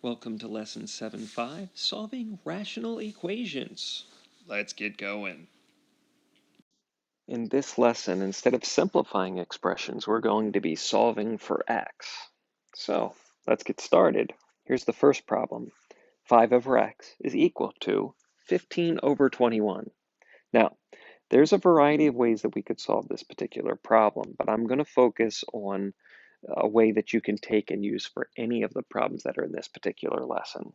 Welcome to Lesson 7.5, Solving Rational Equations. Let's get going. In this lesson, instead of simplifying expressions, we're going to be solving for x. So, let's get started. Here's the first problem. 5 over x is equal to 15 over 21. Now, there's a variety of ways that we could solve this particular problem, but I'm going to focus on a way that you can take and use for any of the problems that are in this particular lesson.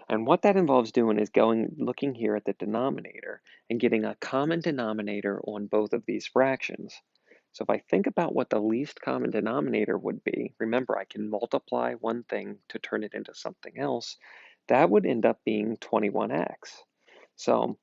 And what that involves doing is looking here at the denominator and getting a common denominator on both of these fractions. So if I think about what the least common denominator would be, remember I can multiply one thing to turn it into something else, that would end up being 21x. So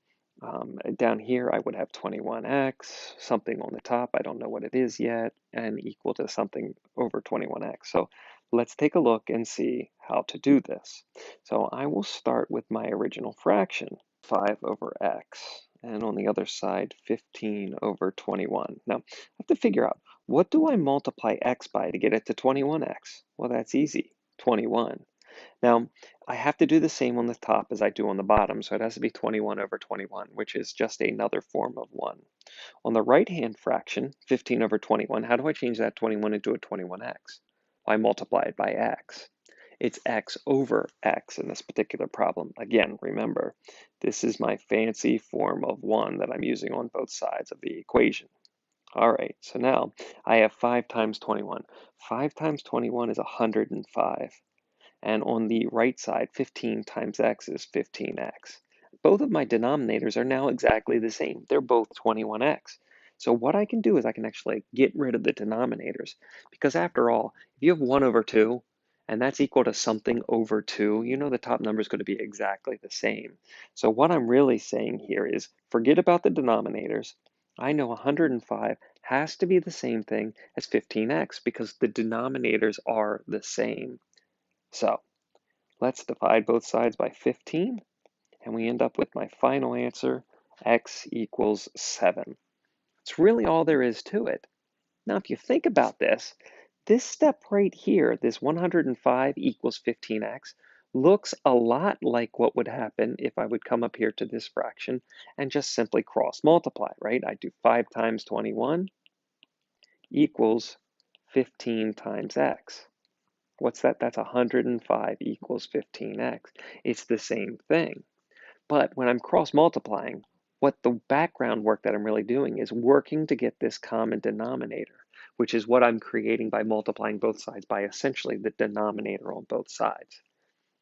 down here I would have 21x, something on the top, I don't know what it is yet, and equal to something over 21x. So let's take a look and see how to do this. So I will start with my original fraction, 5 over x, and on the other side, 15 over 21. Now, I have to figure out, what do I multiply x by to get it to 21x? Well, that's easy, 21. Now, I have to do the same on the top as I do on the bottom, so it has to be 21 over 21, which is just another form of 1. On the right-hand fraction, 15 over 21, how do I change that 21 into a 21x? Well, I multiply it by x. It's x over x in this particular problem. Again, remember, this is my fancy form of 1 that I'm using on both sides of the equation. All right, so now I have 5 times 21. 5 times 21 is 105. And on the right side, 15 times x is 15x. Both of my denominators are now exactly the same. They're both 21x. So what I can do is I can actually get rid of the denominators, because after all, if you have 1 over 2, and that's equal to something over 2, you know the top number is going to be exactly the same. So what I'm really saying here is forget about the denominators. I know 105 has to be the same thing as 15x because the denominators are the same. So let's divide both sides by 15, and we end up with my final answer, x equals 7. It's really all there is to it. Now, if you think about this step right here, this 105 equals 15x, looks a lot like what would happen if I would come up here to this fraction and just simply cross multiply, right? I do 5 times 21 equals 15 times x. What's that? That's 105 equals 15x. It's the same thing. But when I'm cross multiplying, what the background work that I'm really doing is working to get this common denominator, which is what I'm creating by multiplying both sides by essentially the denominator on both sides.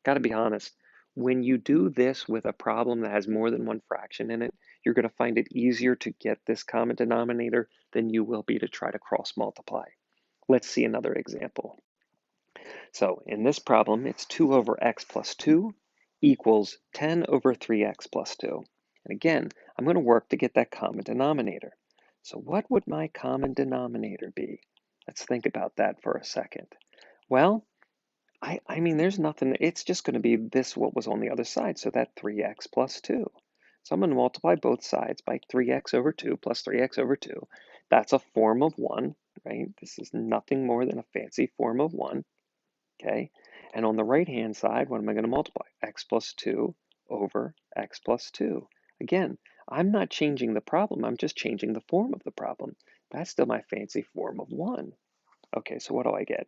Got to be honest, when you do this with a problem that has more than one fraction in it, you're going to find it easier to get this common denominator than you will be to try to cross multiply. Let's see another example. So in this problem, it's 2 over x plus 2 equals 10 over 3x plus 2. And again, I'm going to work to get that common denominator. So what would my common denominator be? Let's think about that for a second. Well, I mean, there's nothing, it's just going to be this, what was on the other side, so that 3x plus 2. So I'm going to multiply both sides by 3x over 2 plus 3x over 2. That's a form of 1, right? This is nothing more than a fancy form of 1. Okay, and on the right-hand side, what am I going to multiply? X plus 2 over x plus 2. Again, I'm not changing the problem, I'm just changing the form of the problem. That's still my fancy form of 1. Okay, so what do I get?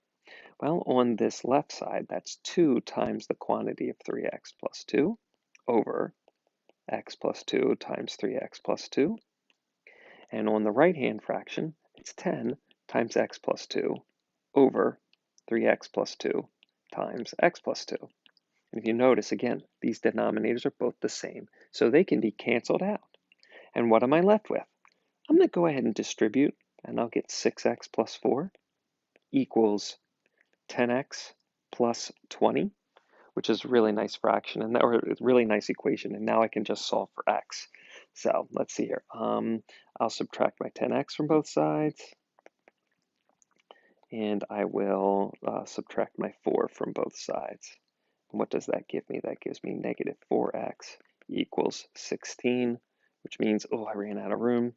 Well, on this left side, that's 2 times the quantity of 3x plus 2 over x plus 2 times 3x plus 2. And on the right-hand fraction, it's 10 times x plus 2 over 3x plus 2 times x plus 2. And if you notice, again, these denominators are both the same, so they can be canceled out. And what am I left with? I'm going to go ahead and distribute, and I'll get 6x plus 4 equals 10x plus 20, which is a really nice fraction, or a really nice equation, and now I can just solve for x. So let's see here. I'll subtract my 10x from both sides, and I will subtract my 4 from both sides. And what does that give me? That gives me negative 4x equals 16, which means, oh, I ran out of room.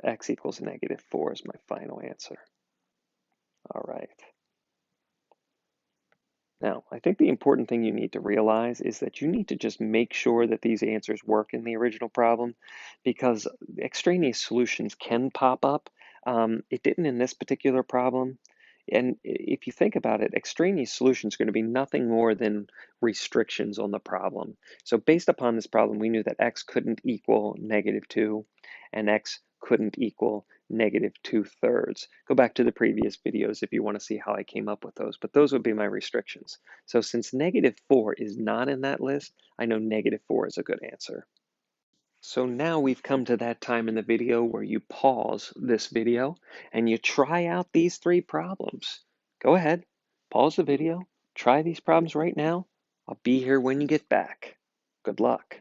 X equals negative 4 is my final answer. All right. Now, I think the important thing you need to realize is that you need to just make sure that these answers work in the original problem, because extraneous solutions can pop up. It didn't in this particular problem. And if you think about it, extraneous solutions are going to be nothing more than restrictions on the problem. So based upon this problem, we knew that x couldn't equal -2 and x couldn't equal -2/3. Go back to the previous videos if you want to see how I came up with those, but those would be my restrictions. So since -4 is not in that list, I know -4 is a good answer. So now we've come to that time in the video where you pause this video and you try out these three problems. Go ahead, pause the video, try these problems right now. I'll be here when you get back. Good luck.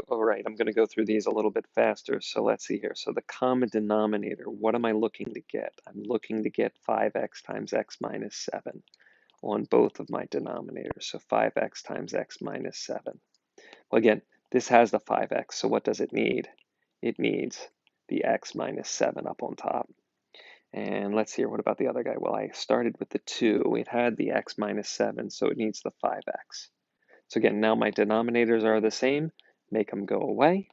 All right, I'm going to go through these a little bit faster. So let's see here. So the common denominator, what am I looking to get? I'm looking to get 5x times x minus 7 on both of my denominators. So 5x times x minus 7. Well, again, this has the 5x, so what does it need? It needs the x minus 7 up on top. And let's see here, what about the other guy? Well, I started with the 2. It had the x minus 7, so it needs the 5x. So again, now my denominators are the same. Make them go away.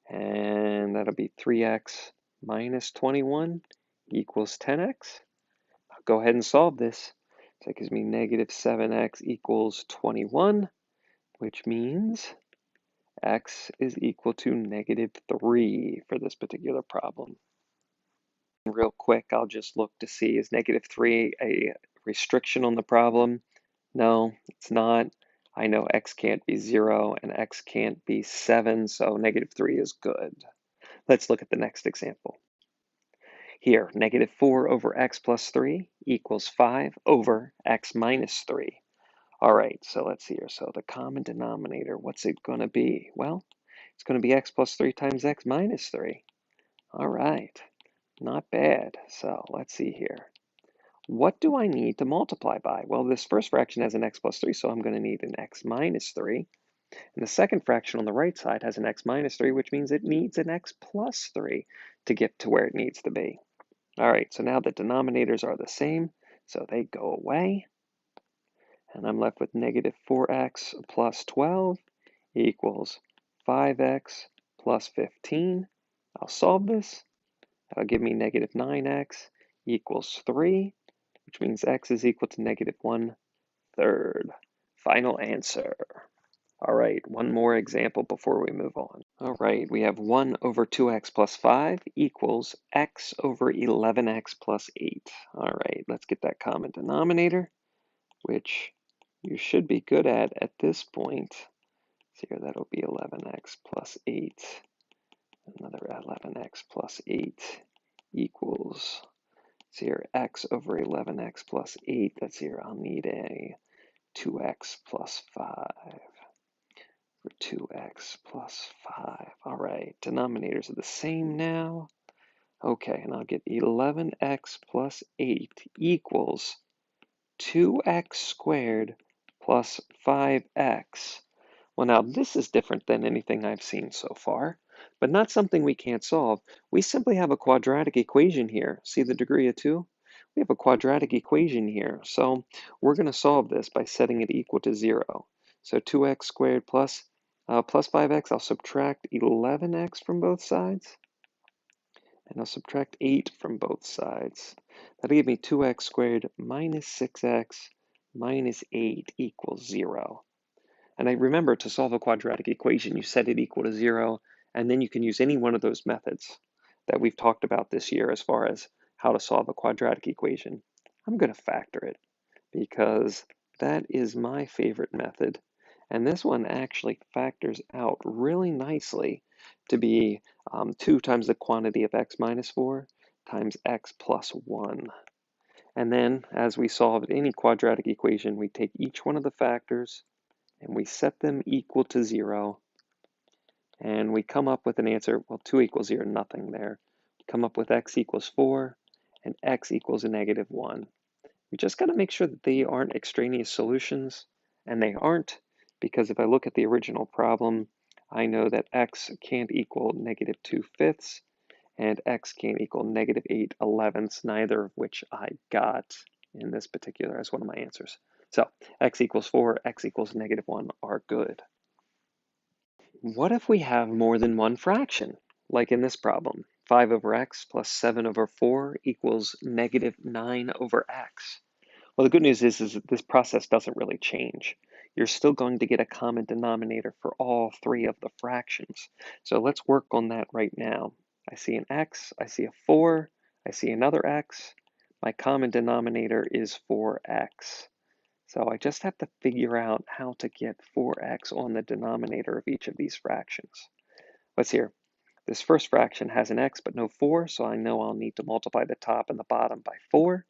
And that'll be 3x minus 21 equals 10x. I'll go ahead and solve this. So that gives me -7x equals 21, which means x is equal to -3 for this particular problem. Real quick, I'll just look to see, is -3 a restriction on the problem? No, it's not. I know x can't be 0 and x can't be 7, so -3 is good. Let's look at the next example. Here, -4 over x plus 3 equals 5 over x minus 3. All right, so let's see here. So the common denominator, what's it going to be? Well, it's going to be x plus 3 times x minus 3. All right, not bad. So let's see here. What do I need to multiply by? Well, this first fraction has an x plus 3, so I'm going to need an x minus 3. And the second fraction on the right side has an x minus 3, which means it needs an x plus 3 to get to where it needs to be. All right, so now the denominators are the same, so they go away. And I'm left with -4x plus 12 equals 5x plus 15. I'll solve this. That'll give me -9x equals 3, which means x is equal to -1/3. Final answer. All right, one more example before we move on. All right, we have 1 over 2x plus 5 equals x over 11x plus 8. All right, let's get that common denominator, which you should be good at this point. So here that'll be 11x plus 8. Another 11x plus 8 equals, so here x over 11x plus 8. That's here, I'll need a 2x plus 5. For 2x plus 5. All right, denominators are the same now. Okay, and I'll get 11x plus 8 equals 2x squared plus 5x. Well, now this is different than anything I've seen so far, but not something we can't solve. We simply have a quadratic equation here. See the degree of 2? We have a quadratic equation here, so we're going to solve this by setting it equal to 0. So 2x squared plus 5x, I'll subtract 11x from both sides, and I'll subtract 8 from both sides. That'll give me 2x squared minus 6x minus 8 equals 0. And I remember, to solve a quadratic equation, you set it equal to 0, and then you can use any one of those methods that we've talked about this year as far as how to solve a quadratic equation. I'm going to factor it because that is my favorite method. And this one actually factors out really nicely to be 2 times the quantity of x minus 4 times x plus 1. And then, as we solve any quadratic equation, we take each one of the factors and we set them equal to 0. And we come up with an answer, well, 2 equals 0, nothing there. We come up with x equals 4 and x equals a -1. We just got to make sure that they aren't extraneous solutions, and they aren't, because if I look at the original problem, I know that x can't equal -2/5 and x can't equal -8/11, neither of which I got in this particular as one of my answers. So x equals 4, x equals -1 are good. What if we have more than one fraction? Like in this problem, 5 over x plus 7 over 4 equals -9 over x. Well, the good news is that this process doesn't really change. You're still going to get a common denominator for all three of the fractions. So let's work on that right now. I see an x, I see a 4, I see another x. My common denominator is 4x. So I just have to figure out how to get 4x on the denominator of each of these fractions. Let's hear. This first fraction has an x but no 4, so I know I'll need to multiply the top and the bottom by 4.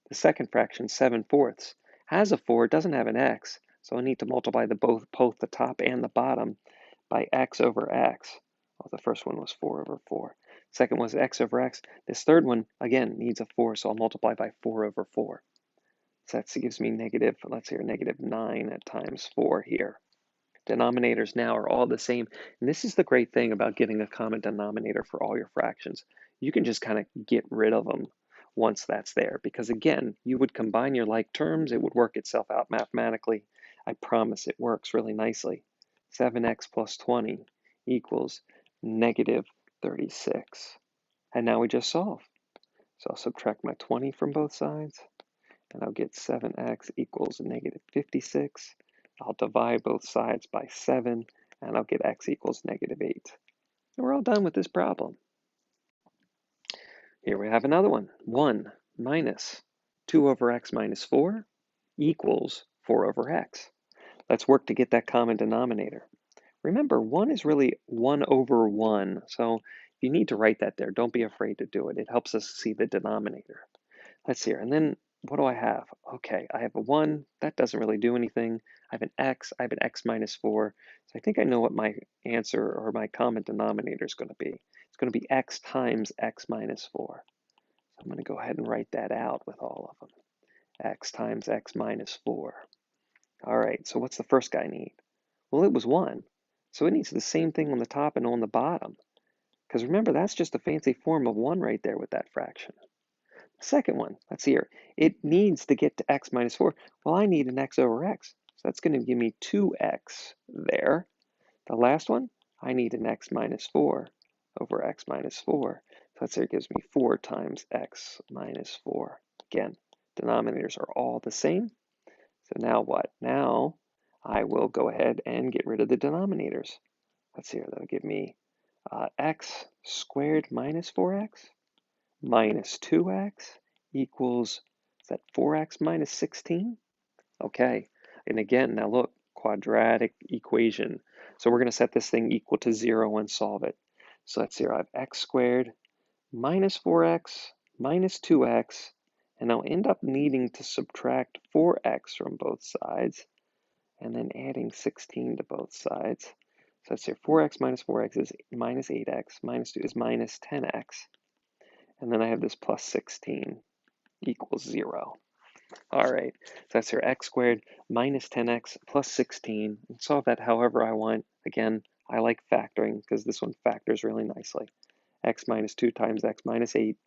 The second fraction, 7/4, has a 4, doesn't have an x, so I need to multiply both the top and the bottom by x over x. Well, the first one was 4 over 4. Second was x over x. This third one, again, needs a 4, so I'll multiply by 4 over 4. So that gives me -9 times 4 here. Denominators now are all the same. And this is the great thing about getting a common denominator for all your fractions. You can just kind of get rid of them once that's there. Because again, you would combine your like terms, it would work itself out mathematically. I promise it works really nicely. 7x plus 20 equals -36. And now we just solve. So I'll subtract my 20 from both sides, and I'll get 7x equals -56. I'll divide both sides by 7, and I'll get x equals -8. And we're all done with this problem. Here we have another one. 1 minus 2 over x minus 4 equals 4 over x. Let's work to get that common denominator. Remember, 1 is really 1 over 1, so if you need to write that there, don't be afraid to do it. It helps us see the denominator. Let's see here. And then what do I have? Okay, I have a 1. That doesn't really do anything. I have an x. I have an x minus 4. So I think I know what my answer or my common denominator is going to be. It's going to be x times x minus 4. So I'm going to go ahead and write that out with all of them. X times x minus 4. All right, so what's the first guy need? Well, it was 1. So it needs the same thing on the top and on the bottom. Because remember, that's just a fancy form of 1 right there with that fraction. Second one, let's see here. It needs to get to x minus 4. Well, I need an x over x. So that's going to give me 2x there. The last one, I need an x minus 4 over x minus 4. So that's there, it gives me 4 times x minus 4. Again, denominators are all the same. So now what? Now I will go ahead and get rid of the denominators. Let's see here. That'll give me x squared minus 4x minus 2x equals, is that 4x minus 16? Okay, and again, now look, quadratic equation. So we're going to set this thing equal to 0 and solve it. So let's see here, I have x squared minus 4x minus 2x, and I'll end up needing to subtract 4x from both sides, and then adding 16 to both sides. So let's see here, 4x minus 4x is minus 8x, minus 2 is minus 10x. And then I have this plus 16 equals 0. All right, so that's your x squared minus 10x plus 16. And solve that however I want. Again, I like factoring because this one factors really nicely. X minus 2 times x minus 8.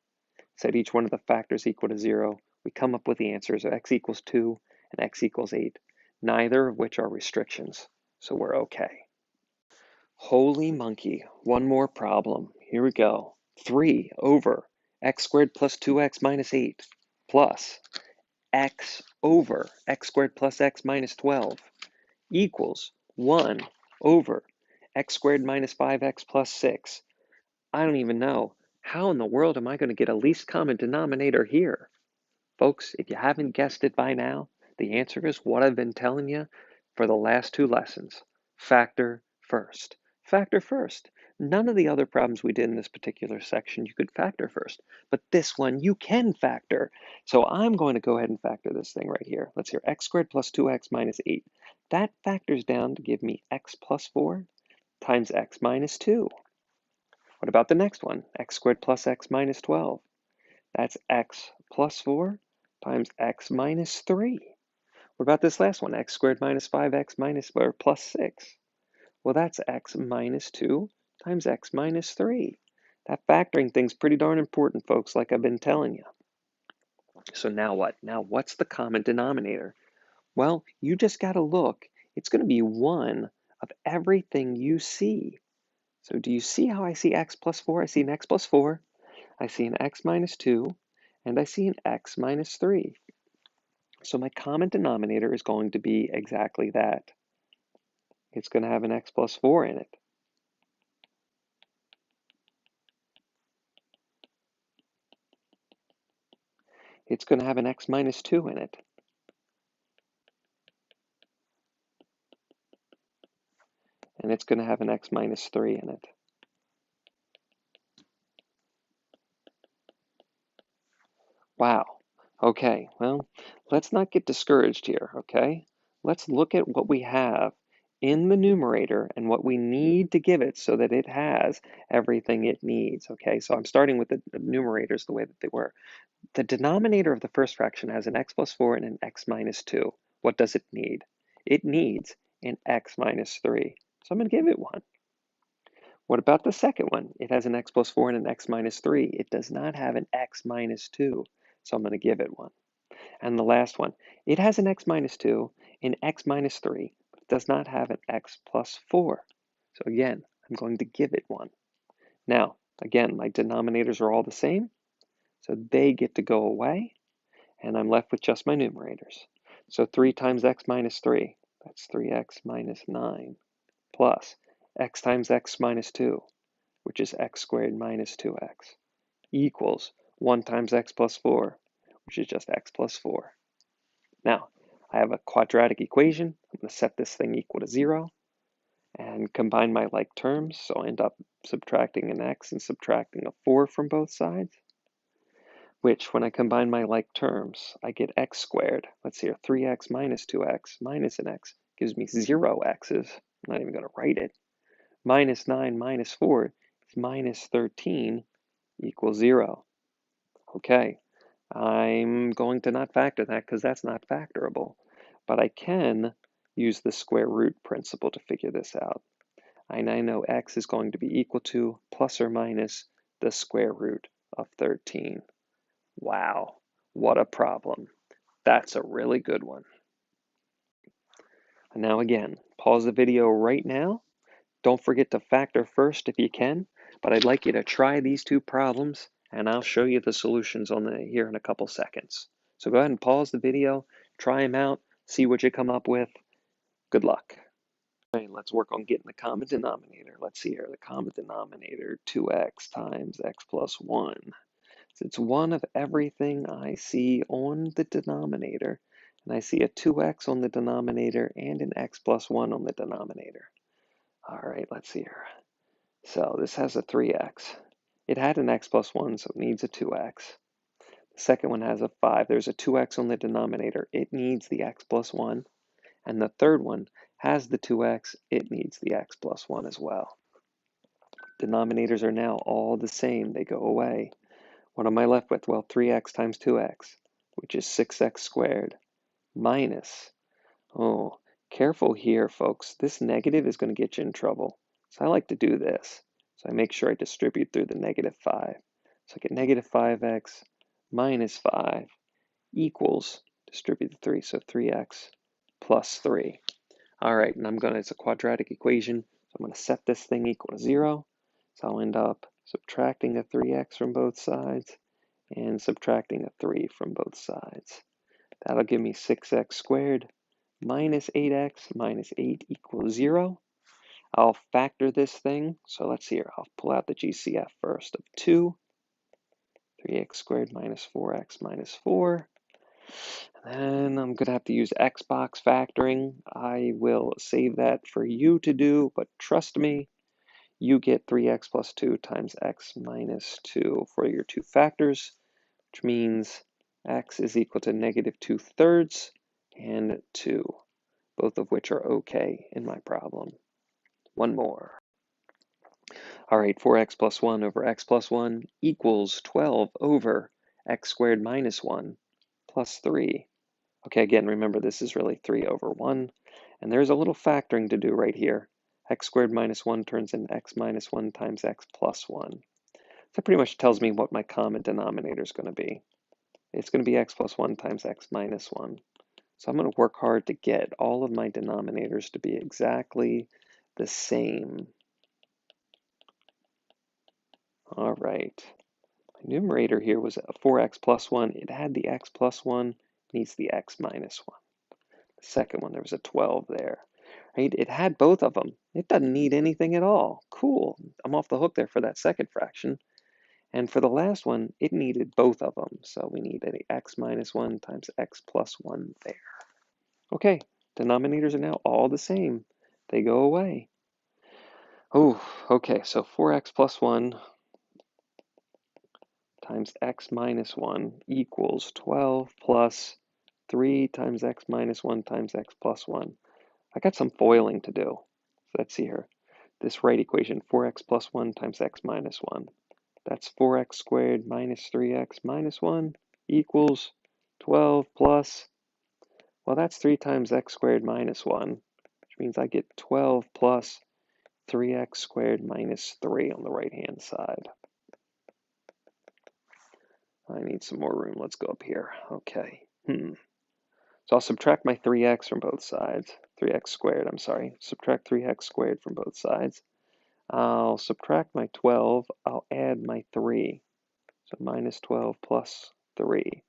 Set each one of the factors equal to 0. We come up with the answers of x equals 2 and x equals 8, neither of which are restrictions, so we're okay. Holy monkey, one more problem. Here we go. 3 over x squared plus 2x minus 8 plus x over x squared plus x minus 12 equals 1 over x squared minus 5x plus 6. I don't even know. How in the world am I going to get a least common denominator here? Folks, if you haven't guessed it by now, the answer is what I've been telling you for the last 2 lessons. Factor first. Factor first. None of the other problems we did in this particular section you could factor first, but this one you can factor. So I'm going to go ahead and factor this thing right here. Let's hear x squared plus 2x minus 8. That factors down to give me x plus 4 times x minus 2. What about the next one? X squared plus x minus 12. That's x plus 4 times x minus 3. What about this last one? X squared minus 5x minus or plus 6. Well, that's x minus 2 times x minus 3. That factoring thing's pretty darn important, folks, like I've been telling you. So now what? Now what's the common denominator? Well, you just got to look. It's going to be 1 of everything you see. So do you see how I see x plus 4? I see an x plus 4, I see an x minus 2, and I see an x minus 3. So my common denominator is going to be exactly that. It's going to have an x plus 4 in it. It's going to have an x minus 2 in it. And it's going to have an x minus 3 in it. Wow. Okay, well, let's not get discouraged here, okay? Let's look at what we have in the numerator and what we need to give it so that it has everything it needs, okay? So I'm starting with the numerators the way that they were. The denominator of the first fraction has an x plus 4 and an x minus 2. What does it need? It needs an x minus 3. So I'm going to give it 1. What about the second one? It has an x plus 4 and an x minus 3. It does not have an x minus 2. So I'm going to give it 1. And the last one, it has an x minus 2, an x minus 3, but it does not have an x plus 4. So again, I'm going to give it 1. Now, again, my denominators are all the same, so they get to go away, and I'm left with just my numerators. So 3 times x minus 3, that's 3x minus 9, plus x times x minus 2, which is x squared minus 2x, equals 1 times x plus 4, which is just x plus 4. Now, I have a quadratic equation. I'm going to set this thing equal to 0 and combine my like terms. So I end up subtracting an x and subtracting a 4 from both sides, which when I combine my like terms, I get x squared. Let's see here, 3x minus 2x minus an x gives me 0 x's. I'm not even going to write it. Minus 9 minus 4 is minus 13 equals 0. Okay, I'm going to not factor that because that's not factorable. But I can use the square root principle to figure this out. And I know x is going to be equal to plus or minus the square root of 13. Wow, what a problem. That's a really good one. And now again, pause the video right now. Don't forget to factor first if you can, but I'd like you to try these two problems and I'll show you the solutions on here in a couple seconds. So go ahead and pause the video, try them out, see what you come up with. Good luck. Okay, let's work on getting the common denominator. Let's see here, the common denominator, 2x times x plus 1. So it's 1 of everything I see on the denominator, and I see a 2x on the denominator and an x plus 1 on the denominator. All right, let's see here. So this has a 3x. It had an x plus 1, so it needs a 2x. The second one has a 5. There's a 2x on the denominator. It needs the x plus 1. And the third one has the 2x. It needs the x plus 1 as well. Denominators are now all the same. They go away. What am I left with? Well, 3x times 2x, which is 6x squared, minus, oh, careful here, folks. This negative is going to get you in trouble. So I like to do this. So I make sure I distribute through the negative 5. So I get negative 5x minus 5 equals, distribute the 3, so 3x plus 3. All right, and it's a quadratic equation, so I'm going to set this thing equal to 0. So I'll end up subtracting a 3x from both sides and subtracting a 3 from both sides. That'll give me 6x squared minus 8x minus 8 equals 0. I'll factor this thing. So let's see here. I'll pull out the GCF first of 2. 3x squared minus 4x minus 4. And I'm going to have to use Xbox factoring. I will save that for you to do, but trust me, you get 3x plus 2 times x minus 2 for your two factors, which means x is equal to negative 2/3 and 2, both of which are okay in my problem. One more. All right, 4x plus 1 over x plus 1 equals 12 over x squared minus 1 plus 3. Okay, again, remember this is really 3 over 1. And there's a little factoring to do right here. X squared minus 1 turns into x minus 1 times x plus 1. That pretty much tells me what my common denominator is going to be. It's going to be x plus 1 times x minus 1. So I'm going to work hard to get all of my denominators to be exactly the same. All right. My numerator here was 4x plus 1. It had the x plus 1, needs the x minus 1. The second one, there was a 12 there. Right? It had both of them. It doesn't need anything at all. Cool. I'm off the hook there for that second fraction. And for the last one, it needed both of them. So we need an x minus 1 times x plus 1 there. Okay, denominators are now all the same. They go away. Oh, okay, so 4x plus 1 times x minus 1 equals 12 plus 3 times x minus 1 times x plus 1. I got some foiling to do. So let's see here. This right equation, 4x plus 1 times x minus 1. That's 4x squared minus 3x minus 1 equals 12 plus, well, that's 3 times x squared minus 1, which means I get 12 plus 3x squared minus 3 on the right-hand side. I need some more room. Let's go up here. Okay. So I'll subtract my 3x from both sides. 3x squared, I'm sorry. Subtract 3x squared from both sides. I'll subtract my 12. I'll add my 3. So minus 12 plus 3.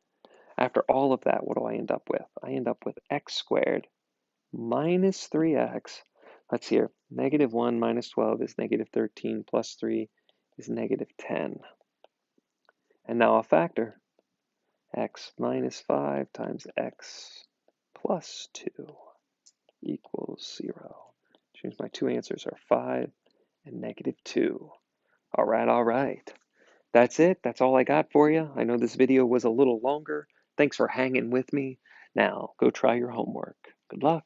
After all of that, what do I end up with? I end up with x squared minus 3x. Let's see here. Negative 1 minus 12 is negative 13 plus 3 is negative 10. And now I'll factor. X minus 5 times x plus 2 equals 0. Which means my two answers are 5 and negative 2. All right. That's it. That's all I got for you. I know this video was a little longer. Thanks for hanging with me. Now, go try your homework. Good luck.